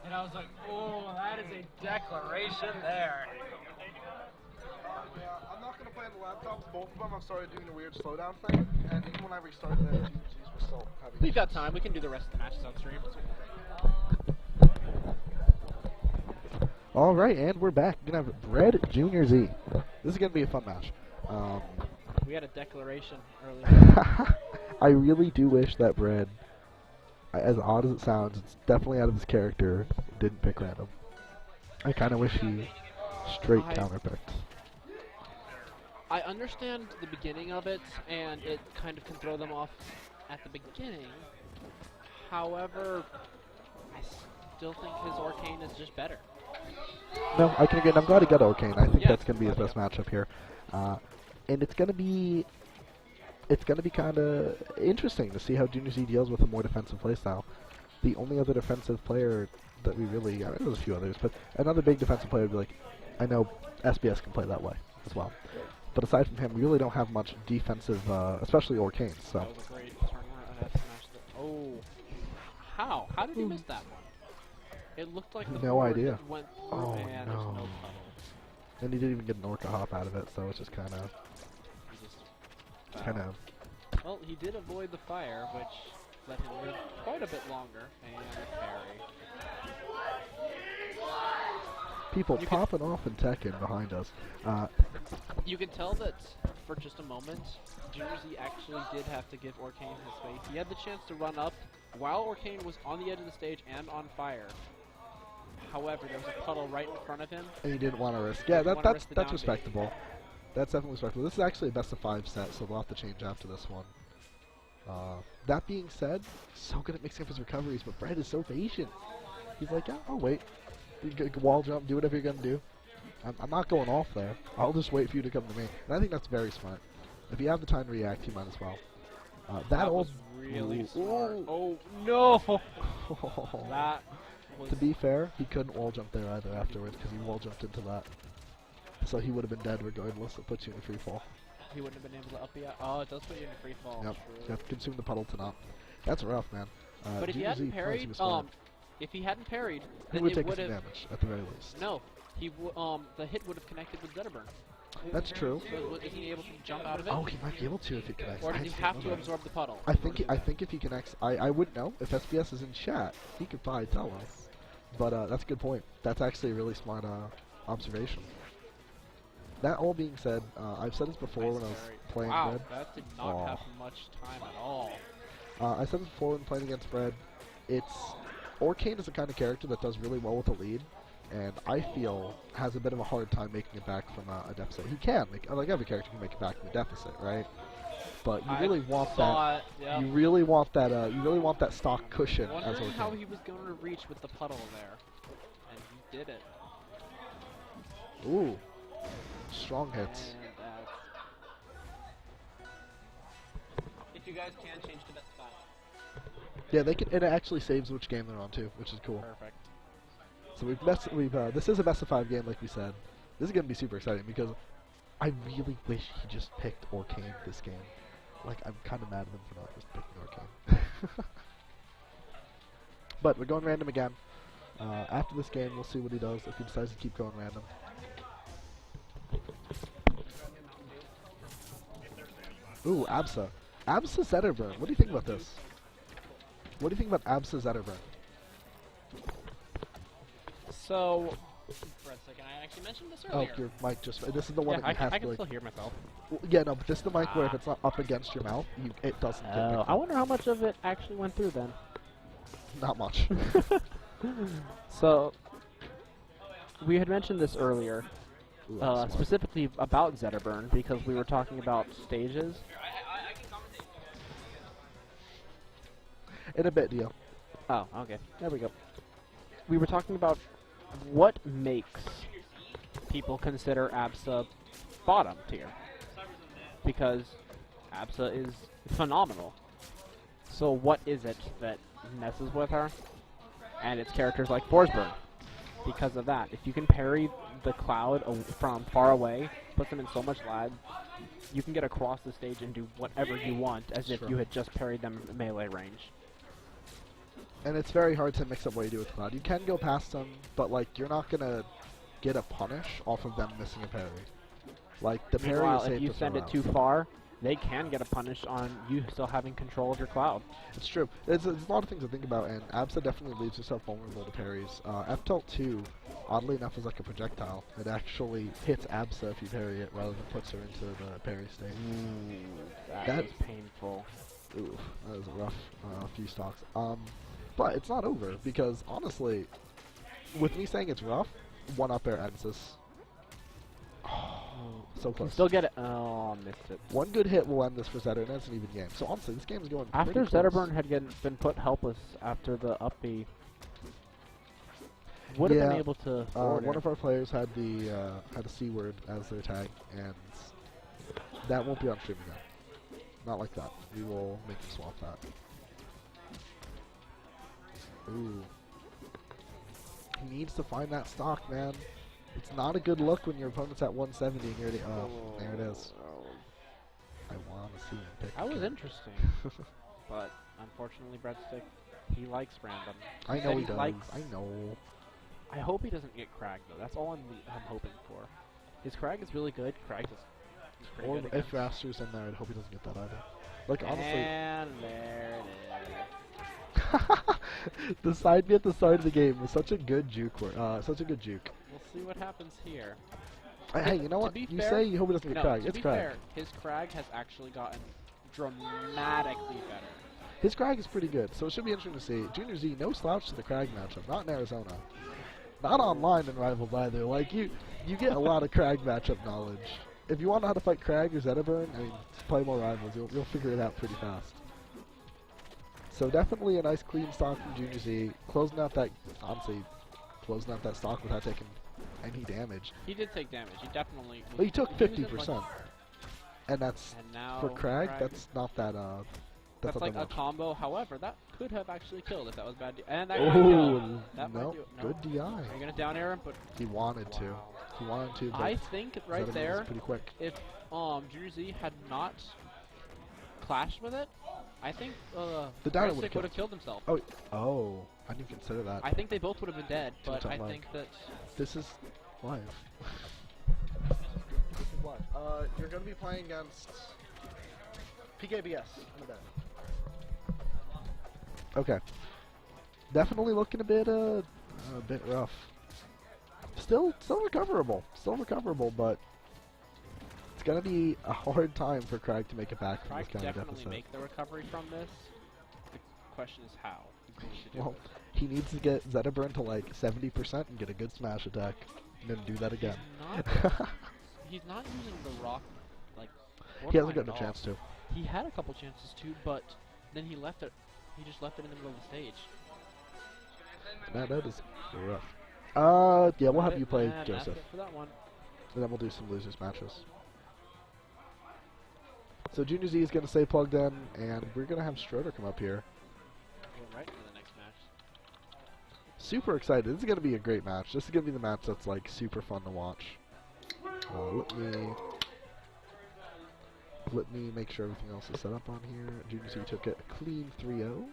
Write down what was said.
And I was like, oh, that is a declaration there. Yeah, I'm not going to play on the laptops. Both of them have started doing the weird slowdown thing. And even when I restarted them, GGs were still having We've got time. We can do the rest of the matches on stream. All right, and we're back. We're going to have Red Junior Z. This is going to be a fun match. We had a declaration earlier. I really do wish that Brad, as odd as it sounds, it's definitely out of his character, didn't pick random. I kind of wish he straight counterpicked. I understand the beginning of it, and it kind of can throw them off at the beginning. However, I still think his Arcane is just better. No, I can agree. I'm glad he got Arcane. I think that's going to be his best matchup here. And it's going to be kind of interesting to see how Junior Z deals with a more defensive playstyle. The only other defensive player that we really, I mean, there's a few others, but another big defensive player would be like, I know SBS can play that way as well. But aside from him, we really don't have much defensive, especially Arcane. So. That was a great turnaround. Oh, how? How did he miss that one? It looked like the no idea. Went through oh and no. There's no And he didn't even get an Orca hop out of it, so it's just kind of. Well, he did avoid the fire, which let him live quite a bit longer, and parry. People popping off in Tekken behind us. You can tell that for just a moment, Junior Z actually did have to give Arcane his space. He had the chance to run up while Arcane was on the edge of the stage and on fire. However, there was a puddle right in front of him. And he didn't want to risk. Yeah, that's respectable. That's definitely respectable. This is actually a best of 5 set, so we'll have to change after this one. That being said, so good at mixing up his recoveries, but Brad is so patient. He's like, yeah, I'll wait. You can wall jump, do whatever you're going to do. I'm not going off there. I'll just wait for you to come to me. And I think that's very smart. If you have the time to react, you might as well. That was really smart. Oh, no! That was... To be fair, he couldn't wall jump there either afterwards because he wall jumped into that. So he would have been dead regardless. It puts you in a free fall. He wouldn't have been able to up you. Oh, it does put you in a free fall. Yep. You have to consume the puddle to not. That's rough, man. But if he hadn't parried, he would take some damage at the very least. No, the hit would have connected with Zetterburn. That's true. So is he able to jump out of it? Oh, he might be able to if he connects. Or does he have to absorb the puddle? I think if he connects, I wouldn't know. If SBS is in chat, he could probably tell us. But that's a good point. That's actually a really smart observation. That all being said, I've said this before when I was playing Red. That did not have much time at all. I said this before when playing against Red. Arcane is the kind of character that does really well with a lead, and I feel has a bit of a hard time making it back from a deficit. He can, like every character can make it back from a deficit, right? But you really want that. Yep. You really want that stock cushion as Arcane. Wondering how he was going to reach with the puddle there, and he did it. Ooh. Strong hits. If you guys can change to best of 5. Yeah, they can. It actually saves which game they're on too, which is cool. Perfect. So this is a best of 5 game, like we said. This is gonna be super exciting because I really wish he just picked Arcane this game. Like I'm kind of mad at him for not just picking Arcane. But we're going random again. After this game, we'll see what he does if he decides to keep going random. Ooh, Absa. Absa Zetterburn. What do you think about this? What do you think about Absa Zetterburn? So, for a second, I actually mentioned this earlier. Oh, your mic just... This is the one that you have to... I can still hear myself. Well, yeah, no, but this is the mic where if it's not up against your mouth, it doesn't get picked up. I wonder how much of it actually went through then. Not much. So, we had mentioned this earlier. Specifically about Zetterburn, because we were talking about stages. In a bit, Dio. Oh, okay. There we go. We were talking about what makes people consider ABSA bottom tier. Because ABSA is phenomenal. So what is it that messes with her? And it's characters like Forsburn. Because of that, if you can parry the cloud from far away, puts them in so much lag, you can get across the stage and do whatever you want as if you had just parried them in melee range. And it's very hard to mix up what you do with Cloud. You can go past them, but like you're not gonna get a punish off of them missing a parry. Like the parry is Meanwhile, safe if you to send throw it out. too far, they can get a punish on you still having control of your Cloud. It's true. There's a lot of things to think about, and Absa definitely leaves herself vulnerable to parries. F-Tilt 2, oddly enough, is like a projectile. It actually hits Absa if you parry it, rather than puts her into the parry state. That is painful. Ooh, that was a rough few stocks. But it's not over, because honestly, with me saying it's rough, one up air ends this. Oh, so Can close. still get it. Oh, missed it. One good hit will end this for Zetterburn, and it's an even game. So honestly, this game is going After pretty close. Zetterburn had been put helpless after the up B, would have been able to. One of our players had the had a C word as their tag, and that won't be on stream again. Not like that. We will make them swap that. Ooh. He needs to find that stock, man. It's not a good look when your opponent's at 170 and you're there it is. I want to see him pick. That was again. interesting. But unfortunately, Breadstick, he likes random. I know he said does. likes- I know. I hope he doesn't get Crag though. That's all I'm hoping for. His Crag is really good. Crag is pretty Or good. if Raster's in there, I'd hope he doesn't get that either. Like, honestly. And there it The side B at the start of the game was such a good juke. Such a good juke. is. We'll see what happens here. Hey, you know To what? be You fair- say you hope he doesn't get No, Crag. to It's be Crag. fair, his Crag has actually gotten dramatically better. His Crag is pretty good, so it should be interesting to see. Junior Z, no slouch to the Crag matchup. Not in Arizona. Not online in Rivals either. Like, you get a lot of Crag matchup knowledge. If you want to know how to fight Crag or Zetterburn, I mean, play more Rivals. You'll figure it out pretty fast. So definitely a nice clean stock from Junior Z. Closing out that, honestly, closing out that stock without taking any damage. He did take damage. He definitely. Well, he took was at, 50%. And that's, And now for Crag, that's not that, That's not like that a much. combo. However, that could have actually killed if that was bad. And that Oh, might kill. That might no, do it. No. good DI. Are you gonna down air him? But He wanted to. Wow. He wanted to, but I think right Zetterburn there, was pretty quick. if Junior Z had not clashed with it, I think The down air Breadstick would've would have killed himself. Oh, I didn't consider that. I think they both would have been dead, but Two-time I lag. think that This is live. You're going to be playing against PKBS in a bit. Okay. Definitely looking a bit rough. Still recoverable. Still recoverable, but it's going to be a hard time for Crag to make it back from Crag this could kind of definitely deficit. make the recovery from this. The question is how he's going to do Well, it. he needs to get Zetterburn to like 70% and get a good smash attack, and then do that again. He's not using the rock like. He hasn't line gotten at a chance all. to. He had a couple chances too, but then he left it. He just left it in the middle of the stage. Man, that is rough. Yeah, we'll have you play That's Joseph, it for that one. and then we'll do some losers matches. So Junior Z is going to stay plugged in, and we're going to have Schroeder come up here. Go right to the next match. Super excited. This is going to be a great match. This is going to be the match that's like super fun to watch. Let me make sure everything else is set up on here. Junior Z took it a clean 3-0.